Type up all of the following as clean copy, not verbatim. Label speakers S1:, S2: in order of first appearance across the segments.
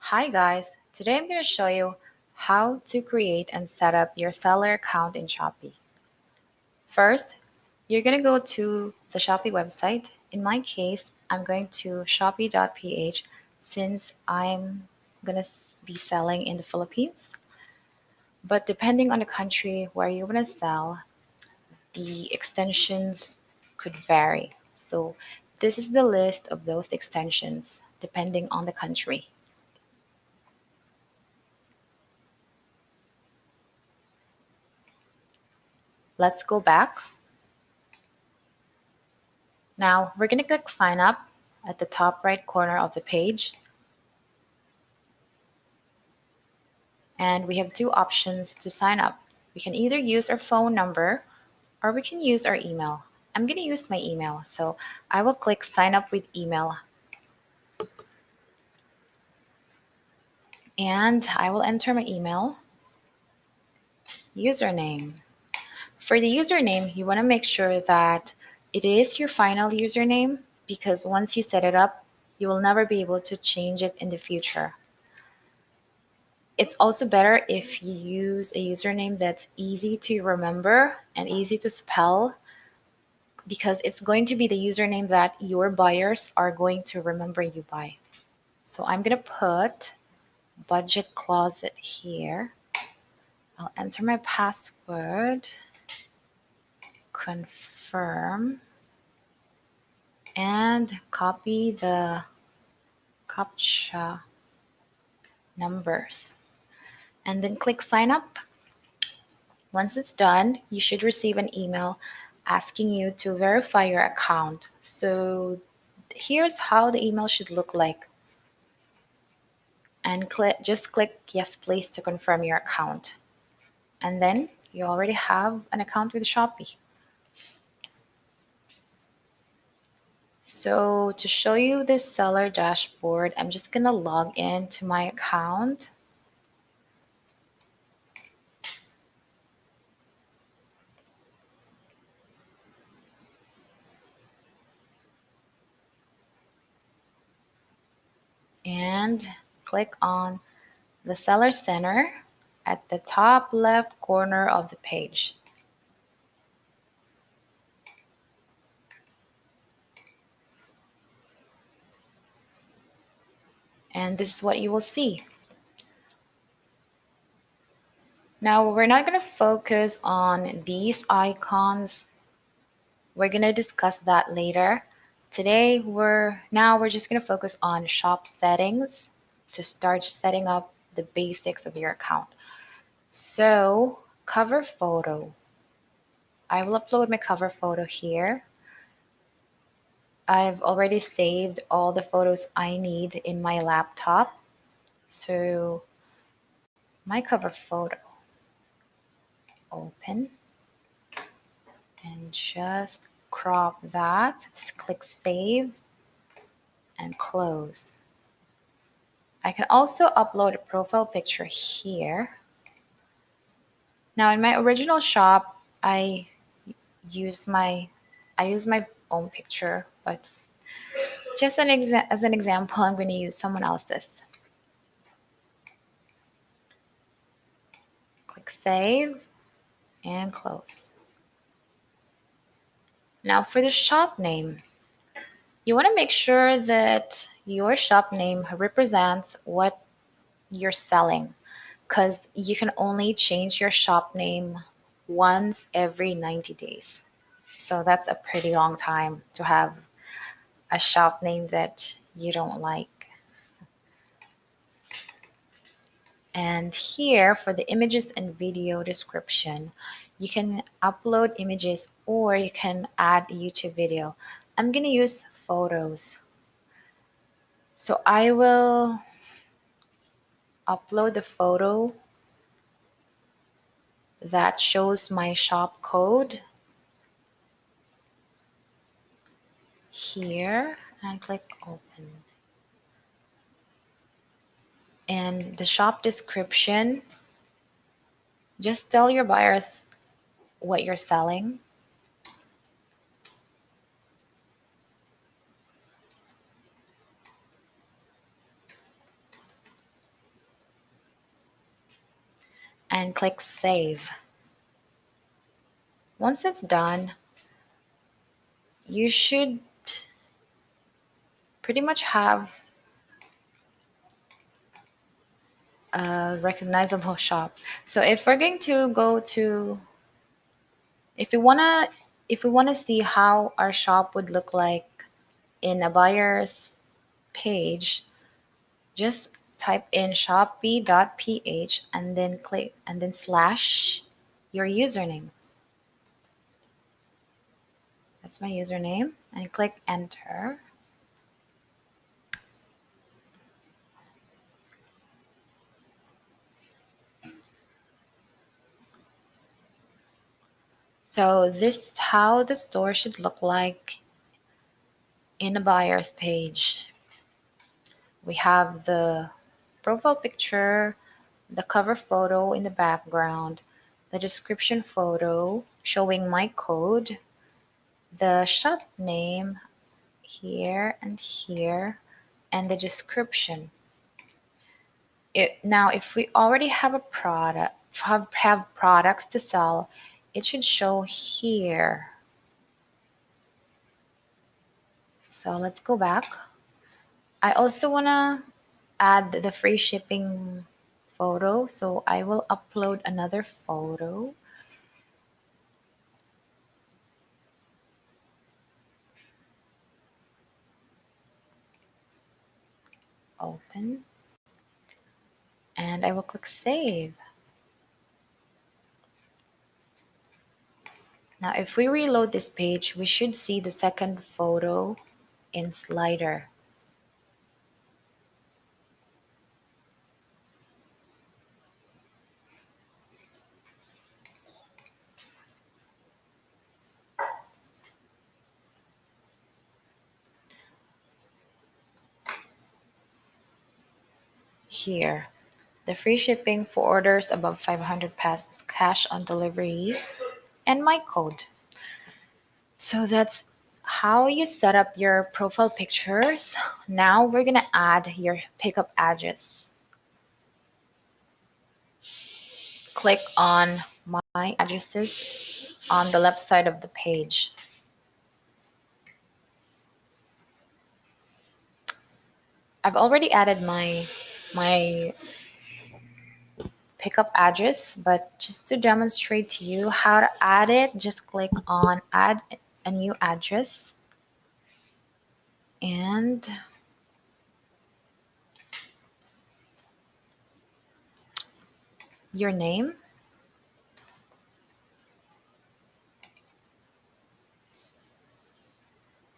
S1: Hi guys, today I'm going to show you how to create and set up your seller account in Shopee. First, you're going to go to the Shopee website. In my case, I'm going to shopee.ph since I'm going to be selling in the Philippines. But depending on the country where you want to sell, the extensions could vary. So this is the list of those extensions depending on the country. Let's go back. Now we're going to click sign up at the top right corner of the page. And we have two options to sign up. We can either use our phone number or we can use our email. I'm going to use my email, so I will click sign up with email. And I will enter my email, username. For the username, you want to make sure that it is your final username because once you set it up, you will never be able to change it in the future. It's also better if you use a username that's easy to remember and easy to spell because it's going to be the username that your buyers are going to remember you by. So I'm going to put budget closet here. I'll enter my password, confirm, and copy the CAPTCHA numbers. And then click sign up. Once it's done, you should receive an email asking you to verify your account. So here's how the email should look like. And just click yes please to confirm your account. And then you already have an account with Shopee. So to show you the seller dashboard, I'm just gonna log in to my account. And click on the Seller Center at the top left corner of the page. And this is what you will see. Now we're not going to focus on these icons. We're going to discuss that later. Today we're just going to focus on shop settings to start setting up the basics of your account. So cover photo. I will upload my cover photo here. I've already saved all the photos I need in my laptop. So my cover photo, open, and just crop that. Just click save and close. I can also upload a profile picture here. Now in my original shop, I use my own picture, but just as an example, I'm going to use someone else's. Click save and close. Now for the shop name, you want to make sure that your shop name represents what you're selling, because you can only change your shop name once every 90 days. So that's a pretty long time to have a shop name that you don't like. And here for the images and video description, you can upload images or you can add a YouTube video. I'm going to use photos. So I will upload the photo that shows my shop code here and click open. And the shop description, just tell your buyers what you're selling. and click Save. Once it's done, you should pretty much have a recognizable shop. So if we're going to go to, if we wanna, if we wanna see how our shop would look like in a buyer's page, just type in shopee.ph and then click and then slash your username. That's my username, and click enter. So this is how the store should look like in a buyer's page. We have the profile picture, the cover photo in the background, the description photo showing my code, the shop name here and here, and the description. Now, if we already have a product, have products to sell, it should show here. So let's go back. I also want to add the free shipping photo, so I will upload another photo. Open, and I will click save. Now if we reload this page, we should see the second photo in slider. Here, the free shipping for orders above 500 pesos, cash on delivery, and my code. So that's how you set up your profile pictures. Now we're gonna add your pickup address. Click on my addresses on the left side of the page. I've already added my pickup address, but just to demonstrate to you how to add it, just click on add a new address and your name,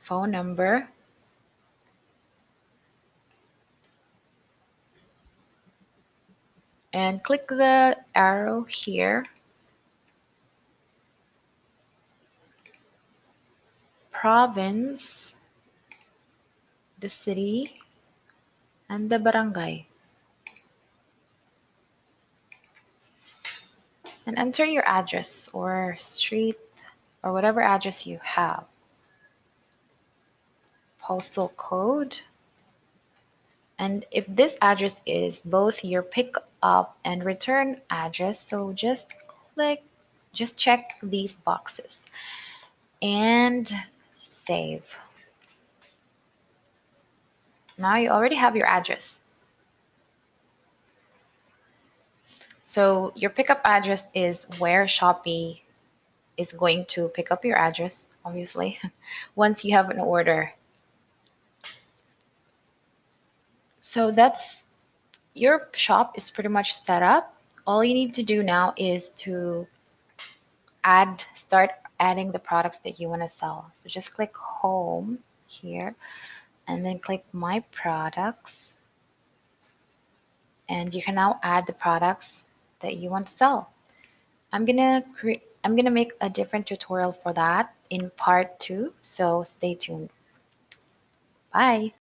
S1: phone number, and click the arrow here, province, the city, and the barangay, and enter your address or street or whatever address you have. Postal code, and if this address is both your pick up and return address, so just check these boxes and save. Now you already have your address. So your pickup address is where Shopee is going to pick up your address, obviously, once you have an order. So that's your shop is pretty much set up. All you need to do now is to start adding the products that you want to sell. So just click home here and then click my products, and you can now add the products that you want to sell. I'm gonna make a different tutorial for that in part 2, so stay tuned. Bye.